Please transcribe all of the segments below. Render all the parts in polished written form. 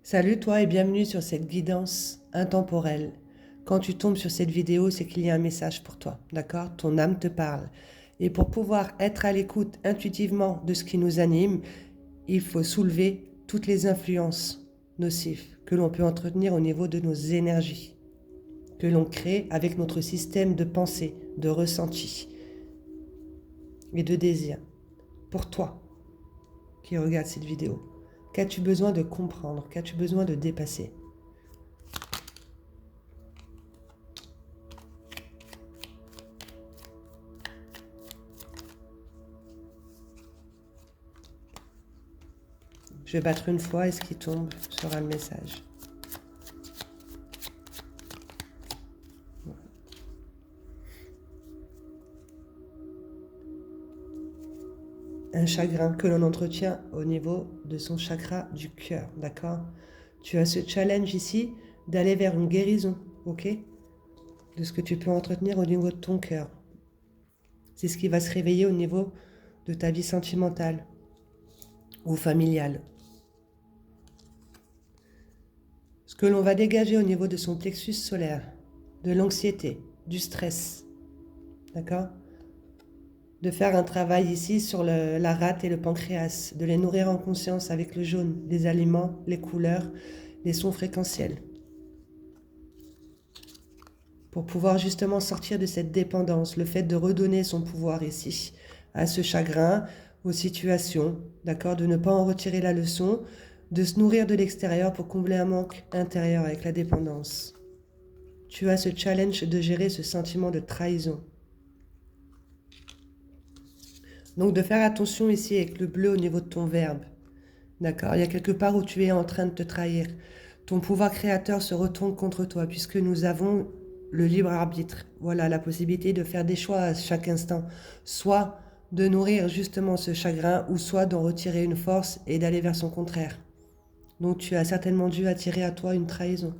Salut toi et bienvenue sur cette guidance intemporelle. Quand tu tombes sur cette vidéo, c'est qu'il y a un message pour toi, d'accord? Ton âme te parle. Et pour pouvoir être à l'écoute intuitivement de ce qui nous anime, il faut soulever toutes les influences nocives que l'on peut entretenir au niveau de nos énergies, que l'on crée avec notre système de pensée, de ressenti et de désir. Pour toi qui regarde cette vidéo, qu'as-tu besoin de comprendre? Qu'as-tu besoin de dépasser? Je vais battre une fois et ce qui tombe sera le message. Un chagrin que l'on entretient au niveau de son chakra du cœur, d'accord? Tu as ce challenge ici d'aller vers une guérison, ok? De ce que tu peux entretenir au niveau de ton cœur. C'est ce qui va se réveiller au niveau de ta vie sentimentale ou familiale. Ce que l'on va dégager au niveau de son plexus solaire, de l'anxiété, du stress, d'accord? De faire un travail ici sur la rate et le pancréas, de les nourrir en conscience avec le jaune, les aliments, les couleurs, les sons fréquentiels. Pour pouvoir justement sortir de cette dépendance, le fait de redonner son pouvoir ici à ce chagrin, aux situations, d'accord, de ne pas en retirer la leçon, de se nourrir de l'extérieur pour combler un manque intérieur avec la dépendance. Tu as ce challenge de gérer ce sentiment de trahison. Donc de faire attention ici avec le bleu au niveau de ton verbe. D'accord? Il y a quelque part où tu es en train de te trahir. Ton pouvoir créateur se retourne contre toi puisque nous avons le libre arbitre. Voilà, la possibilité de faire des choix à chaque instant. Soit de nourrir justement ce chagrin ou soit d'en retirer une force et d'aller vers son contraire. Donc tu as certainement dû attirer à toi une trahison.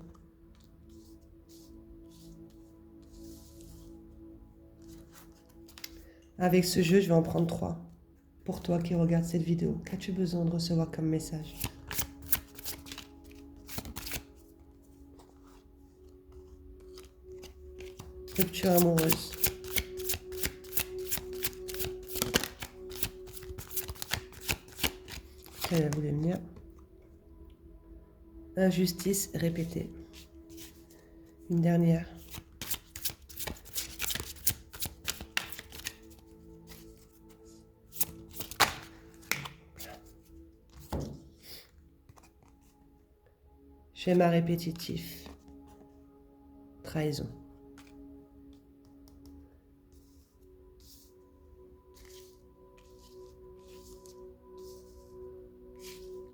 Avec ce jeu, je vais en prendre 3. Pour toi qui regardes cette vidéo, qu'as-tu besoin de recevoir comme message? Rupture amoureuse. Elle voulait venir. Injustice répétée. Une dernière. Schéma répétitif. Trahison.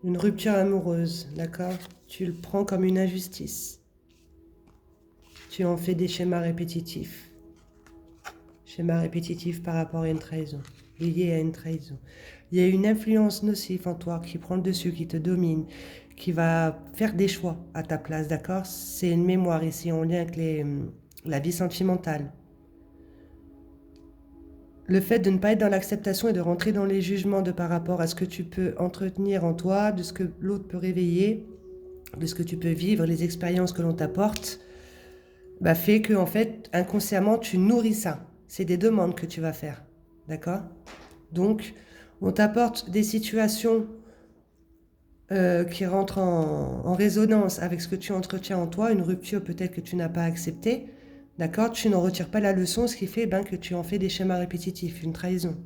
Une rupture amoureuse, d'accord? Tu le prends comme une injustice. Tu en fais des schémas répétitifs. Schémas répétitifs par rapport à une trahison, lié à une trahison. Il y a une influence nocive en toi qui prend le dessus, qui te domine, qui va faire des choix à ta place, d'accord? C'est une mémoire ici en lien avec la vie sentimentale. Le fait de ne pas être dans l'acceptation et de rentrer dans les jugements de par rapport à ce que tu peux entretenir en toi, de ce que l'autre peut réveiller, de ce que tu peux vivre, les expériences que l'on t'apporte, bah fait que en fait, inconsciemment, tu nourris ça. C'est des demandes que tu vas faire. D'accord? Donc, on t'apporte des situations qui rentrent en résonance avec ce que tu entretiens en toi, une rupture peut-être que tu n'as pas acceptée. D'accord? Tu n'en retires pas la leçon, ce qui fait que tu en fais des schémas répétitifs, une trahison.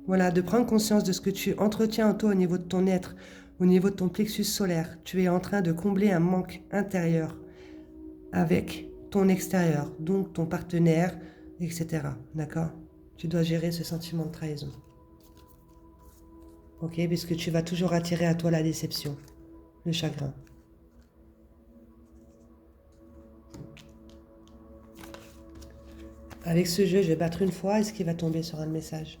Voilà, de prendre conscience de ce que tu entretiens en toi au niveau de ton être, au niveau de ton plexus solaire. Tu es en train de combler un manque intérieur avec ton extérieur, donc ton partenaire, etc. D'accord? Tu dois gérer ce sentiment de trahison. Ok? Puisque tu vas toujours attirer à toi la déception, le chagrin. Avec ce jeu, je vais battre une fois et ce qui va tomber sera le message.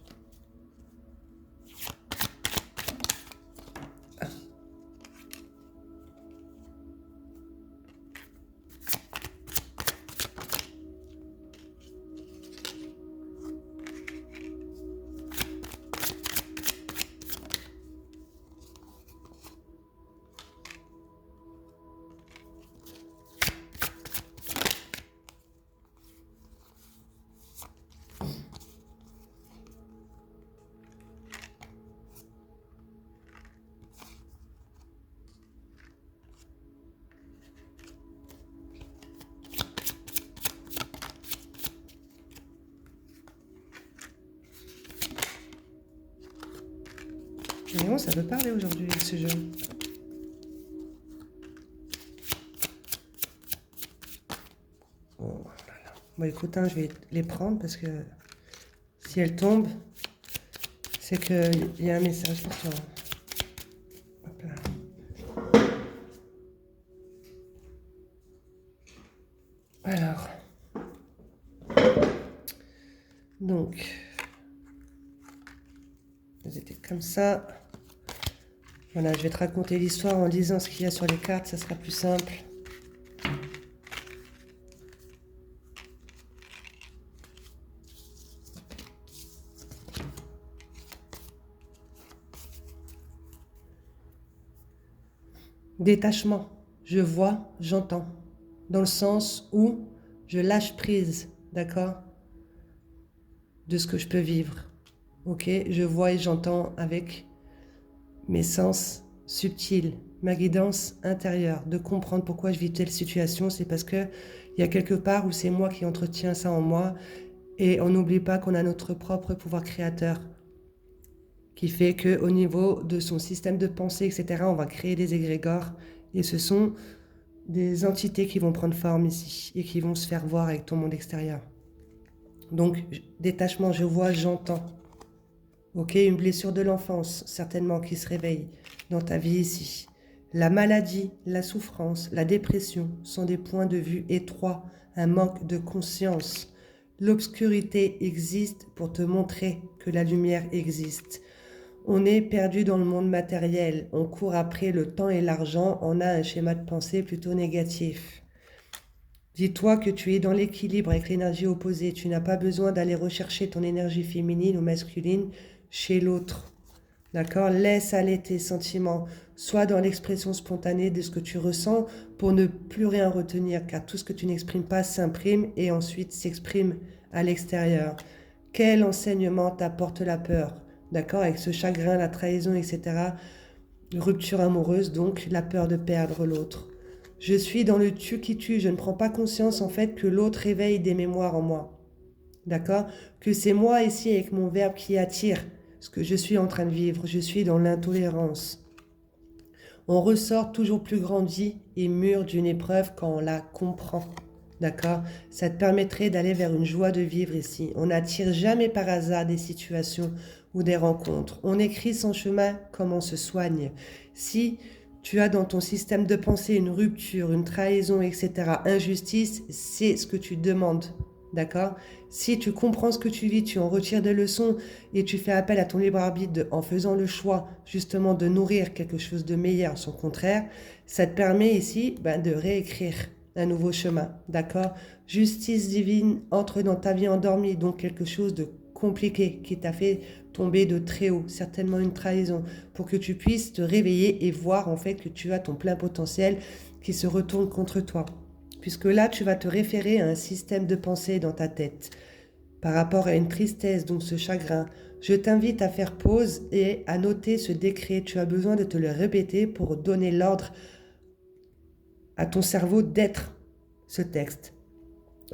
Vraiment, ça veut parler aujourd'hui, ce jeu. Oh là là. Bon, écoute, hein, je vais les prendre parce que si elles tombent, c'est qu'il y a un message pour toi. Hop là. Alors. Donc. Elles étaient comme ça. Voilà, je vais te raconter l'histoire en lisant ce qu'il y a sur les cartes, ça sera plus simple. Détachement, je vois, j'entends. Dans le sens où je lâche prise, d'accord, de ce que je peux vivre. Ok, je vois et j'entends avec mes sens subtils, ma guidance intérieure, de comprendre pourquoi je vis telle situation, c'est parce que il y a quelque part où c'est moi qui entretiens ça en moi, et on n'oublie pas qu'on a notre propre pouvoir créateur, qui fait qu'au niveau de son système de pensée, etc., on va créer des égrégores, et ce sont des entités qui vont prendre forme ici, et qui vont se faire voir avec ton monde extérieur. Donc, détachement, je vois, j'entends. Ok, une blessure de l'enfance, certainement, qui se réveille dans ta vie ici. La maladie, la souffrance, la dépression sont des points de vue étroits, un manque de conscience. L'obscurité existe pour te montrer que la lumière existe. On est perdu dans le monde matériel, on court après le temps et l'argent, on a un schéma de pensée plutôt négatif. Dis-toi que tu es dans l'équilibre avec l'énergie opposée, tu n'as pas besoin d'aller rechercher ton énergie féminine ou masculine chez l'autre. D'accord? Laisse aller tes sentiments, sois dans l'expression spontanée de ce que tu ressens pour ne plus rien retenir, car tout ce que tu n'exprimes pas s'imprime et ensuite s'exprime à l'extérieur. Quel enseignement t'apporte la peur? D'accord? Avec ce chagrin, la trahison, etc. Rupture amoureuse, donc la peur de perdre l'autre. Je suis dans le tu qui tue, je ne prends pas conscience en fait que l'autre réveille des mémoires en moi. D'accord? Que c'est moi ici avec mon verbe qui attire ce que je suis en train de vivre. Je suis dans l'intolérance. On ressort toujours plus grandi et mûr d'une épreuve quand on la comprend. D'accord? Ça te permettrait d'aller vers une joie de vivre ici. On n'attire jamais par hasard des situations ou des rencontres. On écrit son chemin comme on se soigne. Si tu as dans ton système de pensée une rupture, une trahison, etc., injustice, c'est ce que tu demandes. D'accord? Si tu comprends ce que tu vis, tu en retires des leçons et tu fais appel à ton libre arbitre en faisant le choix justement de nourrir quelque chose de meilleur, son contraire, ça te permet ici de réécrire un nouveau chemin. D'accord? Justice divine entre dans ta vie endormie, donc quelque chose de compliqué qui t'a fait tomber de très haut, certainement une trahison, pour que tu puisses te réveiller et voir en fait que tu as ton plein potentiel qui se retourne contre toi. Puisque là, tu vas te référer à un système de pensée dans ta tête par rapport à une tristesse, donc ce chagrin. Je t'invite à faire pause et à noter ce décret. Tu as besoin de te le répéter pour donner l'ordre à ton cerveau d'être ce texte.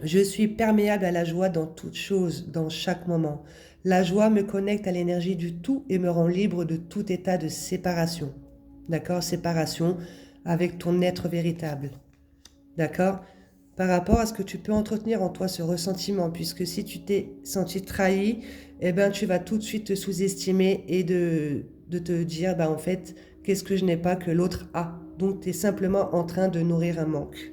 Je suis perméable à la joie dans toute chose, dans chaque moment. La joie me connecte à l'énergie du tout et me rend libre de tout état de séparation. D'accord? Séparation avec ton être véritable. D'accord? Par rapport à ce que tu peux entretenir en toi, ce ressentiment, puisque si tu t'es senti trahi, eh ben, tu vas tout de suite te sous-estimer et de te dire, en fait, qu'est-ce que je n'ai pas que l'autre a? Donc, tu es simplement en train de nourrir un manque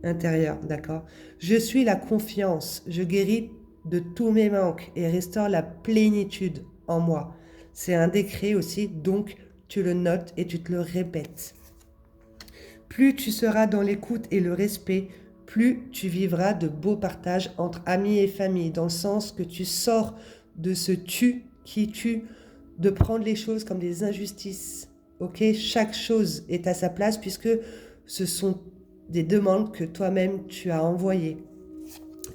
intérieur, d'accord? Je suis la confiance, je guéris de tous mes manques et restaure la plénitude en moi. C'est un décret aussi, donc tu le notes et tu te le répètes. Plus tu seras dans l'écoute et le respect, plus tu vivras de beaux partages entre amis et famille, dans le sens que tu sors de ce tu qui tue, de prendre les choses comme des injustices. Ok? Chaque chose est à sa place puisque ce sont des demandes que toi-même tu as envoyées.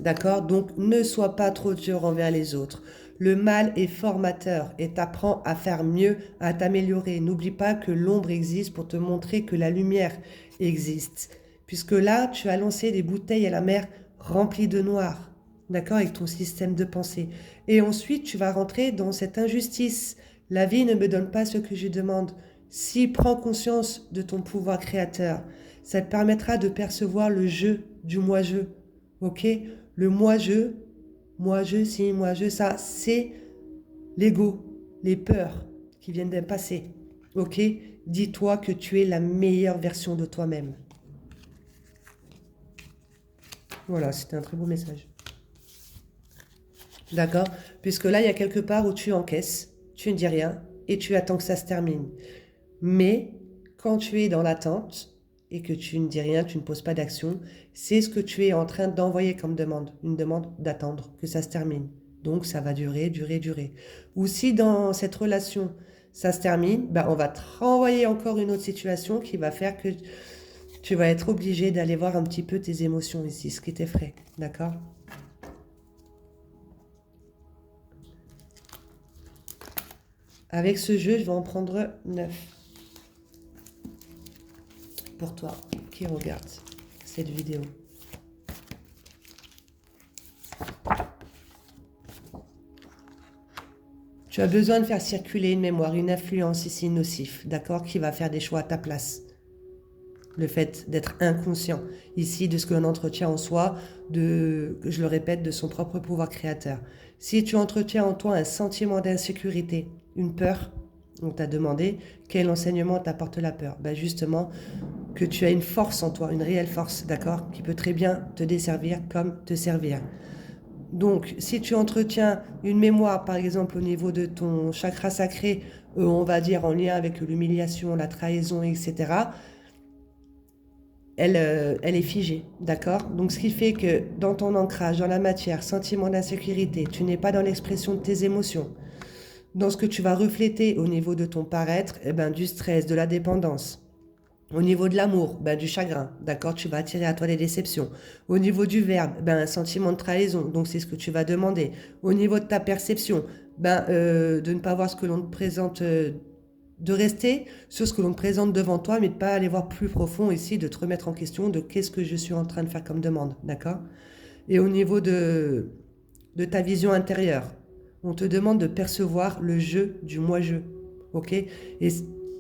D'accord? Donc ne sois pas trop dur envers les autres. Le mal est formateur et t'apprend à faire mieux, à t'améliorer. N'oublie pas que l'ombre existe pour te montrer que la lumière existe. Puisque là, tu as lancé des bouteilles à la mer remplies de noir. D'accord? Avec ton système de pensée. Et ensuite, tu vas rentrer dans cette injustice. La vie ne me donne pas ce que je demande. Si prends conscience de ton pouvoir créateur, ça te permettra de percevoir le jeu du moi-je. Ok? Le moi-je, si, moi-je, ça, c'est l'ego, les peurs qui viennent d'un passé. Ok? Dis-toi que tu es la meilleure version de toi-même. Voilà, c'était un très beau message. D'accord? Puisque là, il y a quelque part où tu encaisses, tu ne dis rien et tu attends que ça se termine. Mais quand tu es dans l'attente et que tu ne dis rien, tu ne poses pas d'action, c'est ce que tu es en train d'envoyer comme demande. Une demande d'attendre que ça se termine. Donc, ça va durer, durer, durer. Ou si dans cette relation, ça se termine, bah, on va te renvoyer encore une autre situation qui va faire que tu vas être obligé d'aller voir un petit peu tes émotions ici, ce qui t'effraie. D'accord? Avec ce jeu, je vais en prendre 9. Pour toi qui regarde cette vidéo. Tu as besoin de faire circuler une mémoire, une influence ici nocif, d'accord, qui va faire des choix à ta place. Le fait d'être inconscient ici de ce que l'on entretient en soi, je le répète, de son propre pouvoir créateur. Si tu entretiens en toi un sentiment d'insécurité, une peur, on t'a demandé quel enseignement t'apporte la peur. Ben justement, que tu as une force en toi, une réelle force, d'accord, qui peut très bien te desservir comme te servir. Donc, si tu entretiens une mémoire, par exemple, au niveau de ton chakra sacré, on va dire en lien avec l'humiliation, la trahison, etc., elle est figée, d'accord? Donc, ce qui fait que dans ton ancrage, dans la matière, sentiment d'insécurité, tu n'es pas dans l'expression de tes émotions. Dans ce que tu vas refléter au niveau de ton paraître, eh ben, du stress, de la dépendance. Au niveau de l'amour, ben, du chagrin, d'accord, tu vas attirer à toi les déceptions. Au niveau du verbe, ben, un sentiment de trahison, donc c'est ce que tu vas demander. Au niveau de ta perception, ben, de ne pas voir ce que l'on te présente, de rester sur ce que l'on te présente devant toi, mais de ne pas aller voir plus profond ici, de te remettre en question de qu'est-ce que je suis en train de faire comme demande, d'accord? Et au niveau de ta vision intérieure, on te demande de percevoir le jeu du moi-je, ok?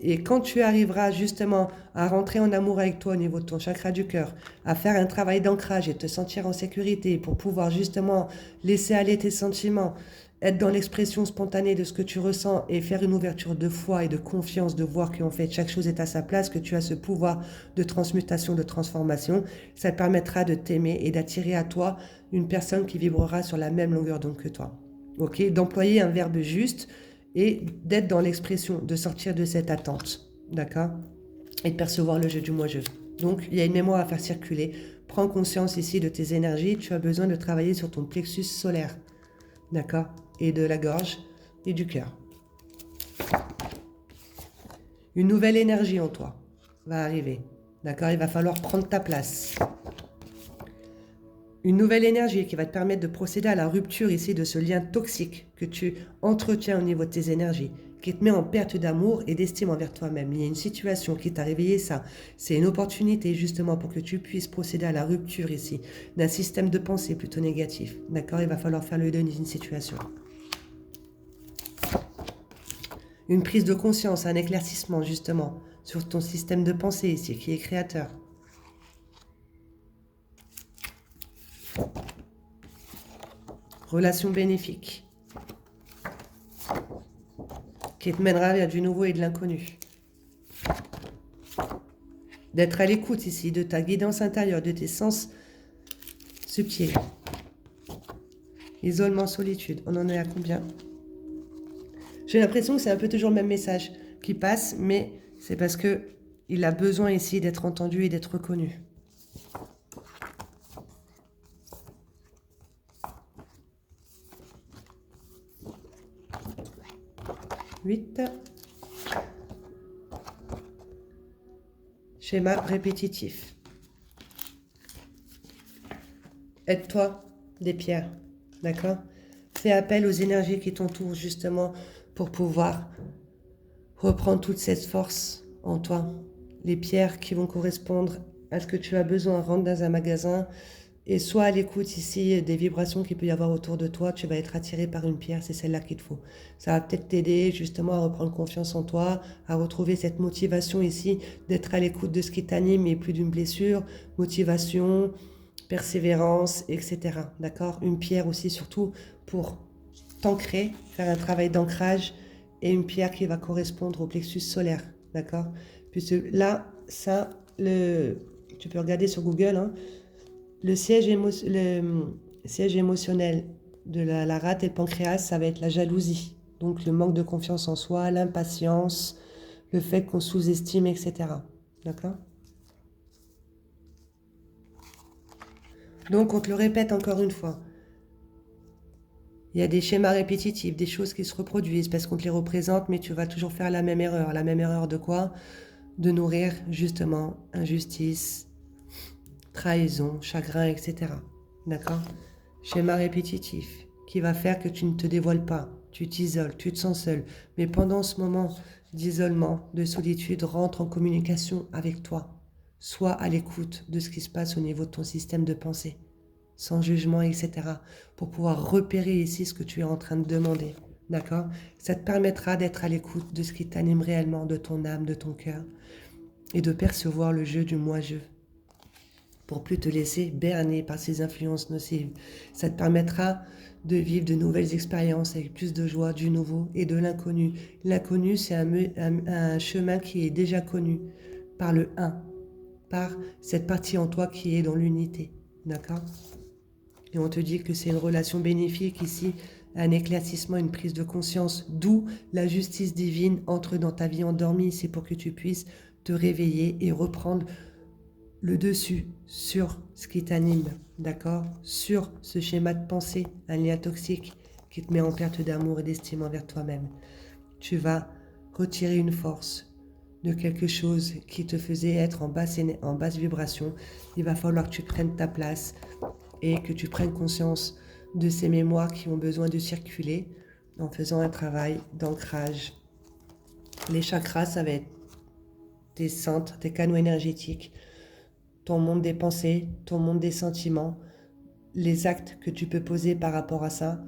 Et quand tu arriveras justement à rentrer en amour avec toi au niveau de ton chakra du cœur, à faire un travail d'ancrage et te sentir en sécurité pour pouvoir justement laisser aller tes sentiments, être dans l'expression spontanée de ce que tu ressens et faire une ouverture de foi et de confiance, de voir qu'en fait chaque chose est à sa place, que tu as ce pouvoir de transmutation, de transformation, ça te permettra de t'aimer et d'attirer à toi une personne qui vibrera sur la même longueur d'onde que toi. Ok, d'employer un verbe juste et d'être dans l'expression, de sortir de cette attente, d'accord? Et de percevoir le jeu du moi-je. Donc, il y a une mémoire à faire circuler. Prends conscience ici de tes énergies. Tu as besoin de travailler sur ton plexus solaire, d'accord? Et de la gorge et du cœur. Une nouvelle énergie en toi va arriver, d'accord? Il va falloir prendre ta place. Une nouvelle énergie qui va te permettre de procéder à la rupture ici de ce lien toxique que tu entretiens au niveau de tes énergies, qui te met en perte d'amour et d'estime envers toi-même. Il y a une situation qui t'a réveillé ça. C'est une opportunité justement pour que tu puisses procéder à la rupture ici d'un système de pensée plutôt négatif. D'accord? Il va falloir faire le deuil d'une situation. Une prise de conscience, un éclaircissement justement sur ton système de pensée ici qui est créateur. Relation bénéfique qui te mènera vers du nouveau et de l'inconnu. D'être à l'écoute ici de ta guidance intérieure, de tes sens subtils. Isolement, solitude, on en est à combien? J'ai l'impression que c'est un peu toujours le même message qui passe, mais c'est parce que il a besoin ici d'être entendu et d'être reconnu. 8. Schéma répétitif. Aide-toi des pierres, d'accord? Fais appel aux énergies qui t'entourent justement pour pouvoir reprendre toute cette force en toi. Les pierres qui vont correspondre à ce que tu as besoin. Rentre dans un magasin, Et soit à l'écoute ici des vibrations qu'il peut y avoir autour de toi, tu vas être attiré par une pierre, c'est celle-là qu'il te faut. Ça va peut-être t'aider justement à reprendre confiance en toi, à retrouver cette motivation ici, d'être à l'écoute de ce qui t'anime et plus d'une blessure, motivation, persévérance, etc. D'accord? Une pierre aussi surtout pour t'ancrer, faire un travail d'ancrage et une pierre qui va correspondre au plexus solaire. D'accord? Puisque là, ça, tu peux regarder sur Google, hein, le siège émotionnel de la rate et le pancréas, ça va être la jalousie. Donc le manque de confiance en soi, l'impatience, le fait qu'on sous-estime, etc. D'accord? Donc on te le répète encore une fois. Il y a des schémas répétitifs, des choses qui se reproduisent parce qu'on te les représente, mais tu vas toujours faire la même erreur. La même erreur de quoi? De nourrir justement injustice, trahison, chagrin, etc. D'accord? Schéma répétitif qui va faire que tu ne te dévoiles pas, tu t'isoles, tu te sens seul. Mais pendant ce moment d'isolement, de solitude, rentre en communication avec toi. Sois à l'écoute de ce qui se passe au niveau de ton système de pensée, sans jugement, etc. Pour pouvoir repérer ici ce que tu es en train de demander. D'accord? Ça te permettra d'être à l'écoute de ce qui t'anime réellement, de ton âme, de ton cœur, et de percevoir le jeu du moi-je, pour plus te laisser berner par ces influences nocives. Ça te permettra de vivre de nouvelles expériences avec plus de joie, du nouveau et de l'inconnu. L'inconnu, c'est un chemin qui est déjà connu par le un, par cette partie en toi qui est dans l'unité. D'accord? Et on te dit que c'est une relation bénéfique ici, un éclaircissement, une prise de conscience, d'où la justice divine entre dans ta vie endormie. C'est pour que tu puisses te réveiller et reprendre le dessus sur ce qui t'anime, d'accord? Sur ce schéma de pensée, un lien toxique qui te met en perte d'amour et d'estime envers toi-même. Tu vas retirer une force de quelque chose qui te faisait être en basse vibration. Il va falloir que tu prennes ta place et que tu prennes conscience de ces mémoires qui ont besoin de circuler en faisant un travail d'ancrage. Les chakras, ça va être tes centres, tes canaux énergétiques, ton monde des pensées, ton monde des sentiments, les actes que tu peux poser par rapport à ça,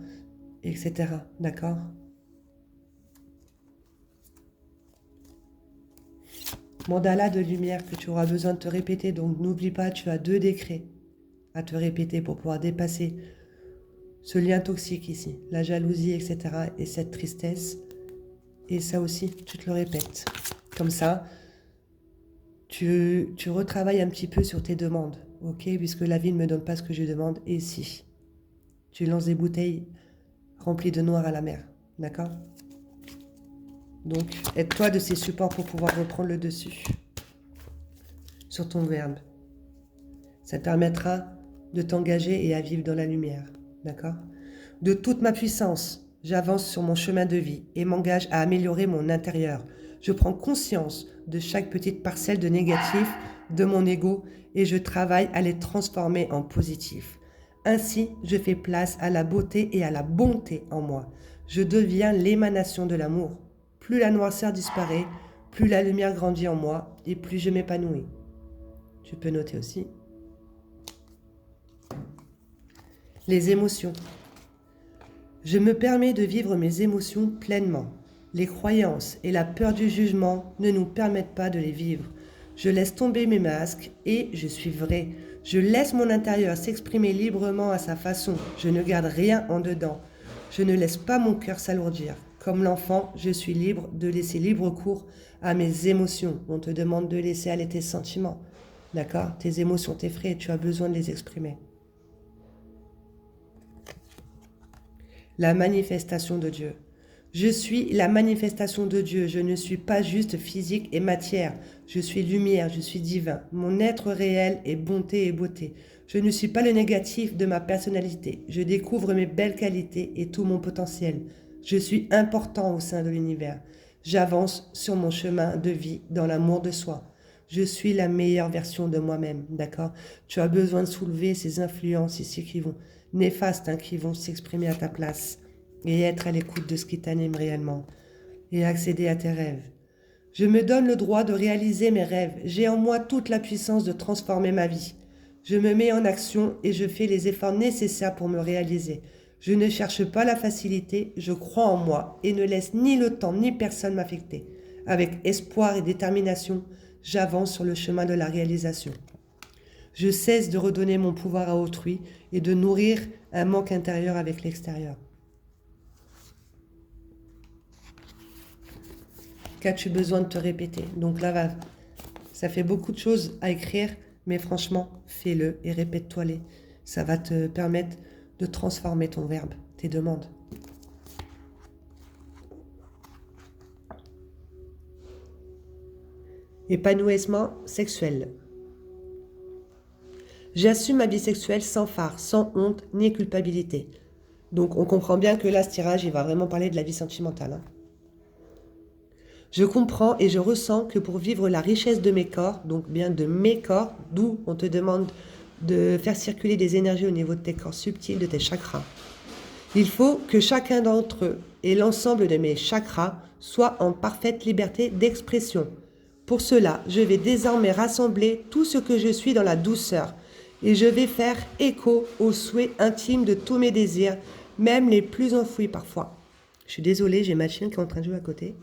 etc. D'accord? Mandala de lumière que tu auras besoin de te répéter, donc n'oublie pas, tu as 2 décrets à te répéter pour pouvoir dépasser ce lien toxique ici, la jalousie, etc. et cette tristesse. Et ça aussi, tu te le répètes. Comme ça, tu retravailles un petit peu sur tes demandes, ok? Puisque la vie ne me donne pas ce que je demande, et si tu lances des bouteilles remplies de noir à la mer, d'accord? Donc, aide-toi de ces supports pour pouvoir reprendre le dessus sur ton verbe. Ça te permettra de t'engager et à vivre dans la lumière, d'accord? De toute ma puissance, j'avance sur mon chemin de vie et m'engage à améliorer mon intérieur. Je prends conscience de chaque petite parcelle de négatif de mon ego et je travaille à les transformer en positif. Ainsi, je fais place à la beauté et à la bonté en moi. Je deviens l'émanation de l'amour. Plus la noirceur disparaît, plus la lumière grandit en moi et plus je m'épanouis. Tu peux noter aussi les émotions. Je me permets de vivre mes émotions pleinement. Les croyances et la peur du jugement ne nous permettent pas de les vivre. Je laisse tomber mes masques et je suis vrai. Je laisse mon intérieur s'exprimer librement à sa façon. Je ne garde rien en dedans. Je ne laisse pas mon cœur s'alourdir. Comme l'enfant, je suis libre de laisser libre cours à mes émotions. On te demande de laisser aller tes sentiments. D'accord? Tes émotions t'effraient, tu as besoin de les exprimer. La manifestation de Dieu. Je suis la manifestation de Dieu. Je ne suis pas juste physique et matière. Je suis lumière, je suis divin. Mon être réel est bonté et beauté. Je ne suis pas le négatif de ma personnalité. Je découvre mes belles qualités et tout mon potentiel. Je suis important au sein de l'univers. J'avance sur mon chemin de vie dans l'amour de soi. Je suis la meilleure version de moi-même, d'accord? Tu as besoin de soulever ces influences ici qui vont néfastes, hein, qui vont s'exprimer à ta place et être à l'écoute de ce qui t'anime réellement et accéder à tes rêves. Je me donne le droit de réaliser mes rêves. J'ai en moi toute la puissance de transformer ma vie. Je me mets en action et je fais les efforts nécessaires pour me réaliser. Je ne cherche pas la facilité, je crois en moi et ne laisse ni le temps ni personne m'affecter. Avec espoir et détermination, j'avance sur le chemin de la réalisation. Je cesse de redonner mon pouvoir à autrui et de nourrir un manque intérieur avec l'extérieur. Qu'as-tu besoin de te répéter? Donc là, ça fait beaucoup de choses à écrire, mais franchement, fais-le et répète-toi-les. Ça va te permettre de transformer ton verbe, tes demandes. Épanouissement sexuel. J'assume ma vie sexuelle sans phare, sans honte ni culpabilité. Donc on comprend bien que là, ce tirage, il va vraiment parler de la vie sentimentale. Je comprends et je ressens que pour vivre la richesse de mes corps, donc bien de mes corps, d'où on te demande de faire circuler des énergies au niveau de tes corps subtils, de tes chakras. Il faut que chacun d'entre eux et l'ensemble de mes chakras soient en parfaite liberté d'expression. Pour cela, je vais désormais rassembler tout ce que je suis dans la douceur et je vais faire écho aux souhaits intimes de tous mes désirs, même les plus enfouis parfois. Je suis désolée, j'ai ma chienne qui est en train de jouer à côté.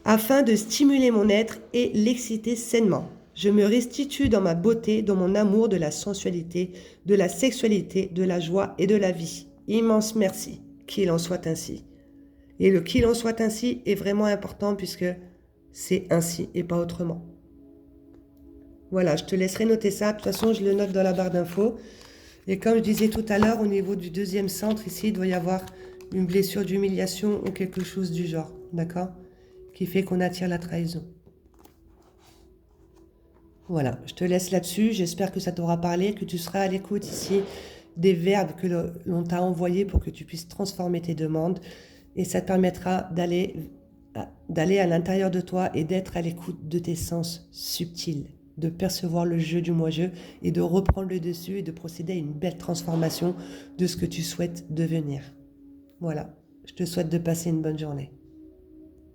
Afin de stimuler mon être et l'exciter sainement. Je me restitue dans ma beauté, dans mon amour de la sensualité, de la sexualité, de la joie et de la vie. Immense merci, qu'il en soit ainsi. Et le qu'il en soit ainsi est vraiment important puisque c'est ainsi et pas autrement. Voilà, je te laisserai noter ça. De toute façon, je le note dans la barre d'infos. Et comme je disais tout à l'heure, au niveau du deuxième centre, ici, il doit y avoir une blessure d'humiliation ou quelque chose du genre. D'accord ? Qui fait qu'on attire la trahison. Voilà, je te laisse là-dessus. J'espère que ça t'aura parlé, que tu seras à l'écoute ici des verbes que l'on t'a envoyés pour que tu puisses transformer tes demandes. Et ça te permettra d'aller à l'intérieur de toi et d'être à l'écoute de tes sens subtils, de percevoir le jeu du moi-je et de reprendre le dessus et de procéder à une belle transformation de ce que tu souhaites devenir. Voilà, je te souhaite de passer une bonne journée.